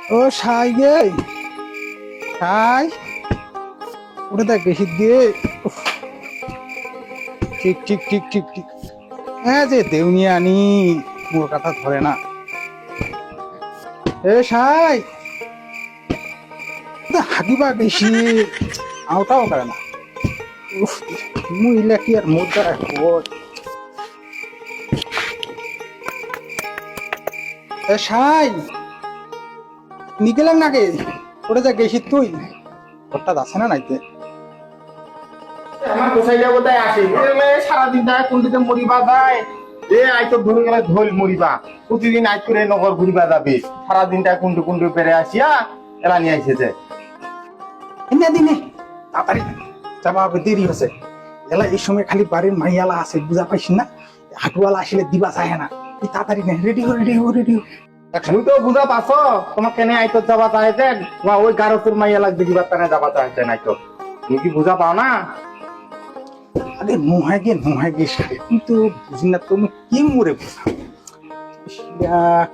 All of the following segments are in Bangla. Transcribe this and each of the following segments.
ও সাই গে সাই ওটা দেখ বেশি দিয়ে উফ, ঠিক ঠিক ঠিক ঠিক ঠিক হ্যাঁ যে দেউনিয়া আনি মোর কথা ধরে না এ সাই হাগিবা বেশি আওটাও করে না উফ মহিলা কি আর মোর দ্বারা এ সাই নিকেলাম নাকি ওটা যা গেছিস তুই ওটা আছে না নাইতে আমার গোসাইটা কোথায় আসে সারাদিন যায় কোনদিকে মরিবা যায় আইতো ধরে গেলে ধোল মরিবা প্রতিদিন আইত করে নগর ঘুরিবা যাবে সারাদিনটা কুন্ডু কুন্ডু পেরে আসিয়া এলা নিয়ে আইসেছে এনে দিনে তাড়াতাড়ি যাবা দেরি হয়েছে এলা এই সময় খালি বাড়ির মাইয়ালা আছে বুঝা পাইছি না হাটুয়ালা আসলে দিবা চায় না এই তাড়াতাড়ি নে রেডি হো রেডি হো রেডি হো তুমি তো বুঝা পাছ তোমার কেনে আইতো যাবা চাইতে ওই গারোতুর মাইয়া লাগবে কিবা তানে যাবা চাইতে নাই তো তুমি কি বুঝা পাও না আরে নোহায় গে সারে কিন্তু বুঝি না তুমি কি মরে বুঝা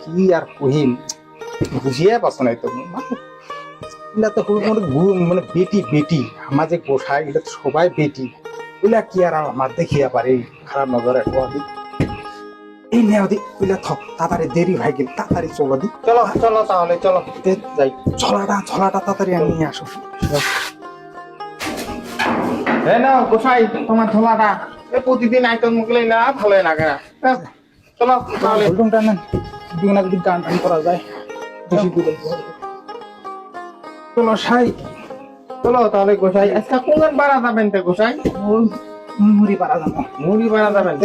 কি আর কহিম বুঝিয়ে পাচ্ছ নাই তো এগুলা তো মানে বেটি বেটি আমার যে গোসাই এটা তো সবাই বেটি ওইলা কি আর আমার দেখিয়া পারে খারাপ নজরে দি এই নেও দি ওইলা থক তাড়াতাড়ি দেরি হয়ে গেল তাড়াতাড়ি চলো দি চলো চলো তাহলে চলো যাই ছলাটা তাড়াতাড়ি নিয়ে আসো না গোসাই তোমার ঝোলাটা প্রতিদিন আইতো মুখলে না ভালো লাগে না চলো তাহলে হোল্ডুমটা নেন দিন না যদি গান টান করা যায় বেশি দূরে চলো সাই চলো তাহলে গোসাই আচ্ছা কোন বাড়া যাবেন তো গোসাই মুড়ি পারা যাবো মুড়ি বাড়া যাবেন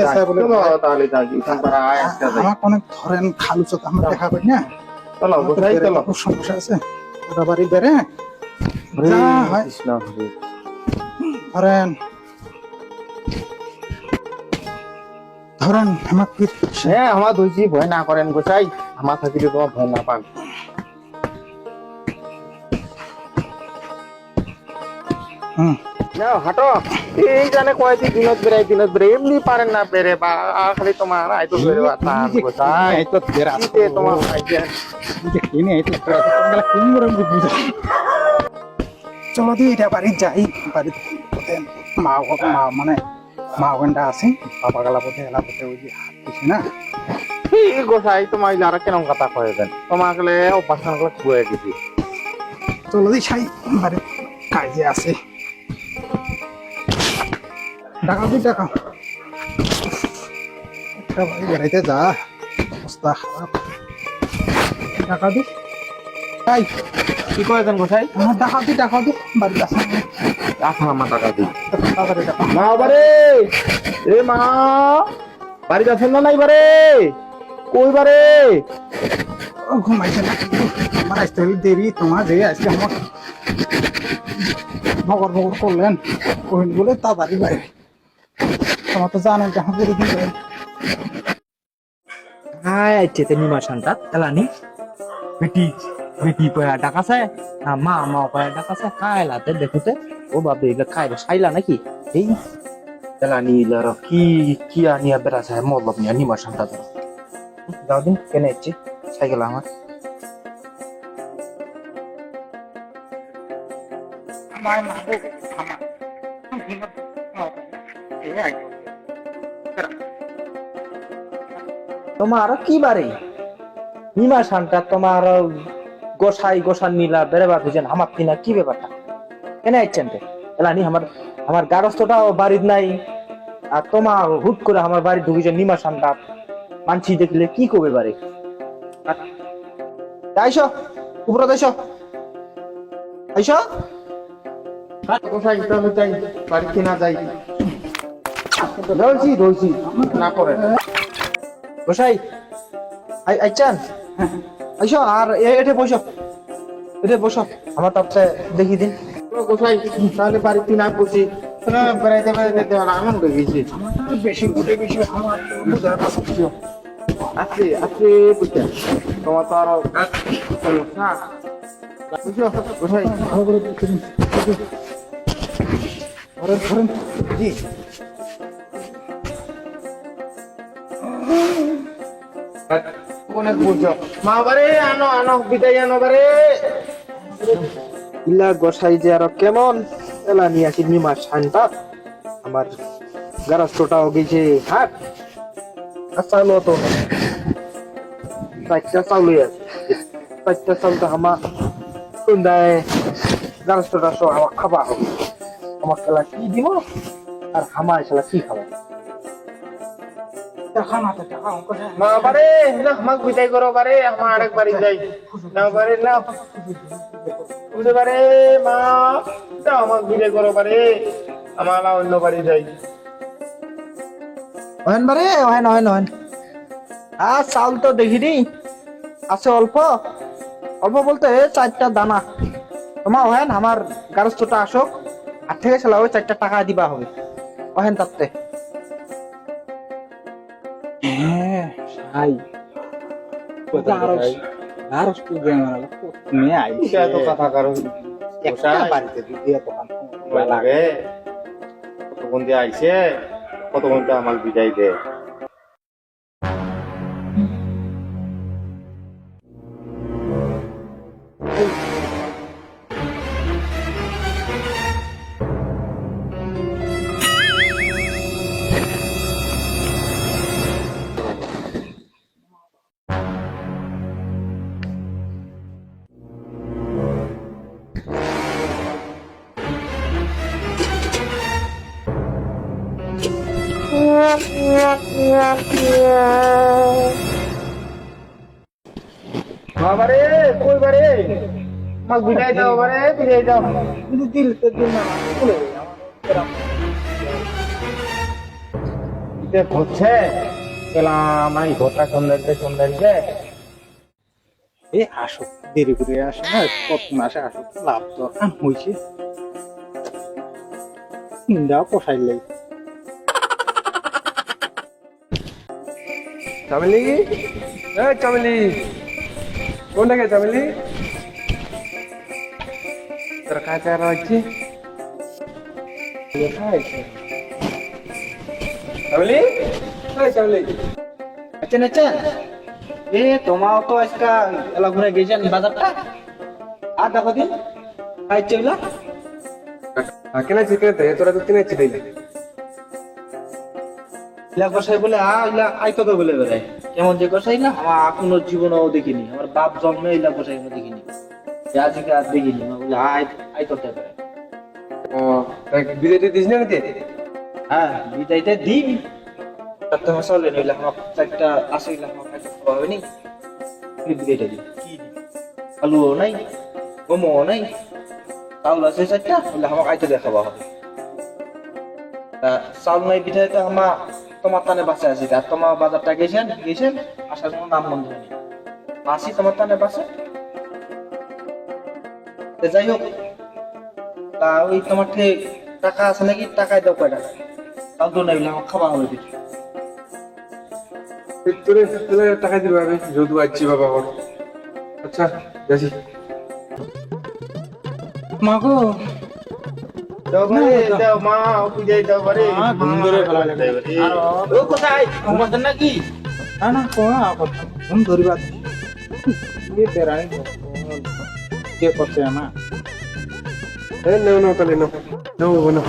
চলো তাহলে যাই ওখান বাড়া আজকে যাই আমার অনেক ধরেন খালু চোখ আমরা দেখা পাই না চলো গোসাই চলো খুব সমস্যা আছে ওটা বাড়ি বেড়ে ধরেন ধরেন আমাকে হ্যাঁ আমার দইছি ভয় না করেন গোসাই আমার থাকিলে তোমার ভয় না পান হাঁটো এই জানে কয়দিন দিনত বেড়ে এমনি পারেন না বেড়ে বা খালি তোমার আইতো বেড়ে গোসাই এই তো তেরা তোমার আইতে কিনে এই তো তেরা কিনে করে বুঝা চলো দি এটা বাড়ি যাই বাড়ি মা মানে মা ওখানটা আছে বাবা গালা পথে এলা পথে ওই যে হাত দিছে না এই গোসাই তোমার যারা কেন কথা কয়ে দেন তোমাকে অভ্যাস করে খুয়ে গেছি চলো দি সাই বাড়ি কাজে আছে টাকা দি টাকা একটা বাড়ি বেড়াইতে যা অবস্থা খারাপ টাকা দি তাই কি কয়েছেন গোসাই টাকা দি বাড়ি আছে আসা আমার টাকা দিই তাড়াতাড়ি টাকা মা বারে এ মা বাড়ি যাচ্ছেন না নাই বারে কই বারে ঘুমাইছে না আমার আসতে হলে দেরি তোমার যে আজকে আমার ভগর ভগর করলেন কহিন বলে তাড়াতাড়ি বাইরে তোমার তো জানেন কেমন করে দিন হাই আইছে তে নিমা শান্তা এলানি বেটি বেটি পয়া ডাকাছে মা মা পয়া ডাকাছে খাইলাতে দেখুতে ও বাবা এগুলা খাইলে সাইলা নাকি এই এলানি লার কি কি আনিয়া বেড়াছে মতলব নিয়া নিমা শান্তা ধরো যাও দিন কেন ইচ্ছে সাইকেল আমার আমার মাহবুব তোমার কি বারে নিমা শান্তা তোমার গোসাই নিলা বেড়েবা বুঝেন আমার কিনা কি ব্যাপারটা কেন আইছেন এলানি আমার গারস্থটাও বাড়ির নাই আর তোমার হুট করে আমার বাড়ি ঢুকেছে নিমা শান্তা মানছি দেখলে কি করবে বাড়ি আইসো উপরে আইসো আইসো গোসাই তাহলে যাই বাড়ি কিনা যাই রয়েছি না করে গোসাই আইচান আইসো আর এটা বসো আমার তাপটা দেখি দিন গোসাই তাহলে বাড়ি কিনা বসি বেড়াইতে বেড়াইতে আনন্দ হয়ে গেছি বেশি ঘুরে বেশি আমার বুঝার পাশে আছে বুঝছেন তোমার তো আরো সমস্যা বুঝছো গোসাই ভালো করে দেখুন ধরেন জি অনেক বুঝো মা বারে আনো আনো বিদায় আনো বারে ইলা গোসাই যে আর কেমন এলা নিয়ে আসি নিমা শানটা আমার গারাস্তটাও গেছে হাট চাউল তো চারটা চাউলই আছে চারটা চাউলটা আমার সন্ধ্যায় গারাস্তটা সব আমার খাবা হবে আমার খেলা কি দিব আর আমার খেলা কি খাবা মা বারে না আমাকে বিদায় করো বারে আমার আরেক বাড়ি যাই না বারে না বুঝতে পারে মা দাও আমাকে বিদায় করো বারে আমার অন্য বাড়ি যাই ওহেন বারে ওহেন ওহেন ওহেন চাউল তো দেখিনি আছে অল্প অল্প বলতে চারটা দানা তোমার ওহেন আমার গারস্থটা আসো আর থেকে চলা ওই চারটা টাকা দিবা হবে ওহেন তাতে হ্যাঁ সাই আর তুমি আইসা এত কথা কারো একটা বাড়িতে দিয়ে দোকান ভয় লাগে কতক্ষণ দিয়ে আইসে কতক্ষণ দিয়ে আমাকে বিদায় দে বাবারে কই বারে আমাকে বিদায় দাও বারে বিদায় দাও কিন্তু দিল তো দিল না বলে এটা হচ্ছে গেলাম এই ঘরটা সৌন্দর্য এই আসো দেরি করে আসো না কত মাসে আসো লাভ তো কাম হয়েছে চিন্তাও পোষাইলে চামেলি চামেলি কোন লাগে চামেলি তোরা কাজ আর হচ্ছে চামেলি চামেলি আচ্ছা আচ্ছা এ তোমাও তো আজকে এলা ঘুরে গেছেন বাজারটা আর দেখো দিন কাজ চইলা কেনাচ্ছি কেনাতে তোরা তো কিনেছি দেখি ইলা গোসাই বলে ইলা আইতো তো বলে বেড়ায় কেমন যে গোসাই না আমার কোনো জীবনেও দেখিনি আমার বাপ জন্মে ইলা গোসাই আমি দেখিনি আজকে আর দেখিনি বলে আইতো বেড়ায় ও বিদেটি দিস না নিতে হ্যাঁ বিদায়টা দিন তার তো চলে নিলাম আমার চারটা আসিলাম আমার কাছে খাওয়া হবে নি বিদায়টা দিন কি আলুও নাই মোমোও নাই চাউল আছে চারটা বলে আমাকে আইতে দেখাবা হবে তা চাউল নাই বিধায় তো আমার তোমার টানে বাসে আছি আর তোমার বাজারটা গেছেন আসার কোনো নাম বন্ধ হয়নি আসি তোমার টানে বাসে যাই হোক তা ওই তোমার থেকে টাকা আছে নাকি টাকায় দাও কয় টাকা তাও তো নাই আমার খাওয়া হবে কিছু তোরে তোরে টাকা দিবে আমি যদু আছি বাবা আমার আচ্ছা যাচ্ছি মাগো দাও বারে দাও মা বিদায় দাও বারে ঘুম ধরে ফেলা লাগে ও কোথায় ঘুমাতেন নাকি না না কোন ঘুম ধরিবা ये तेरा ही কে করছে না এই নাও নাও তাহলে নাও নাও বাবা নাও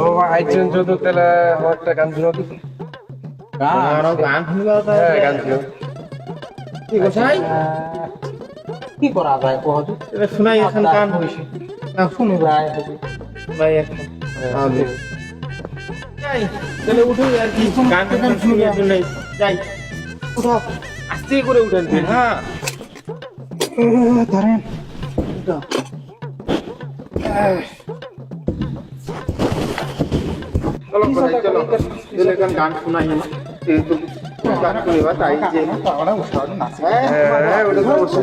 বাবা আইছেন যদু তাহলে আমার একটা গান শোনাও তো আরো গান শুনবা হ্যাঁ গান শোনাও কি গোসাই কি করা যায় কহ তো এটা শুনাই এখন গান হইছে না শুনি ভাই হবে ভাই এখন যাই তাহলে উঠে আর কি গান গান শুনি জন্য যাই উঠো আস্তে করে উঠেন হ্যাঁ ধরেন চলো গোসাই চলো তাহলে এখন গান শোনাই যেহেতু গান শুনিবা তাই যে হ্যাঁ ওটা তো বসে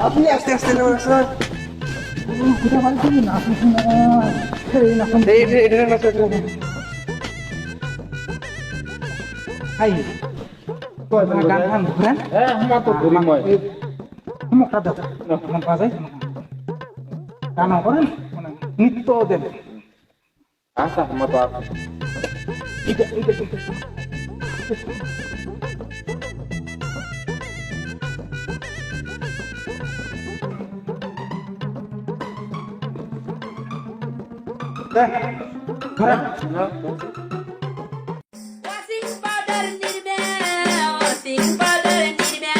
আপনি আস্তে আস্তে নাও আসো এই এটা না হাই গান গান ঘুরেন হ্যাঁ আমার তো ধরি মই মুখটা দাও মন পাওয়া গান করেন নৃত্য দেন আচ্ছা আমার তো Washing powder nirme, washing powder nirme.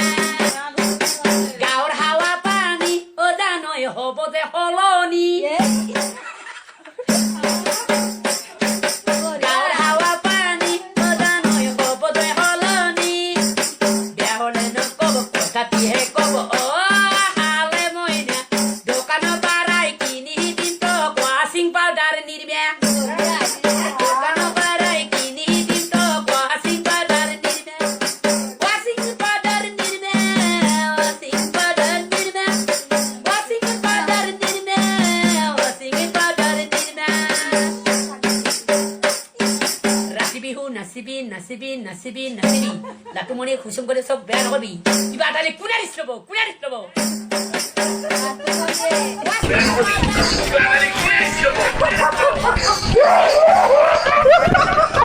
Gaur hawa pani, oda noy hobo de holoni. Gaur hawa pani, oda noy hobo de holoni. Behole no kobo, kotati he kobo, oh hale moine. Dokano barai kini dinto, washing powder nirme. Dokano barai kini dinto, washing powder nirme. Washing powder nirme, washing powder nirme. Washing powder nirme, washing powder nirme. রাতি বিহু নাচিবি নাচিবি নাচিবি নাচিবি লাটুমণি খুচুম কৰি চব বেয়া নকবি কিবা এটা কোনে দিছ ল'ব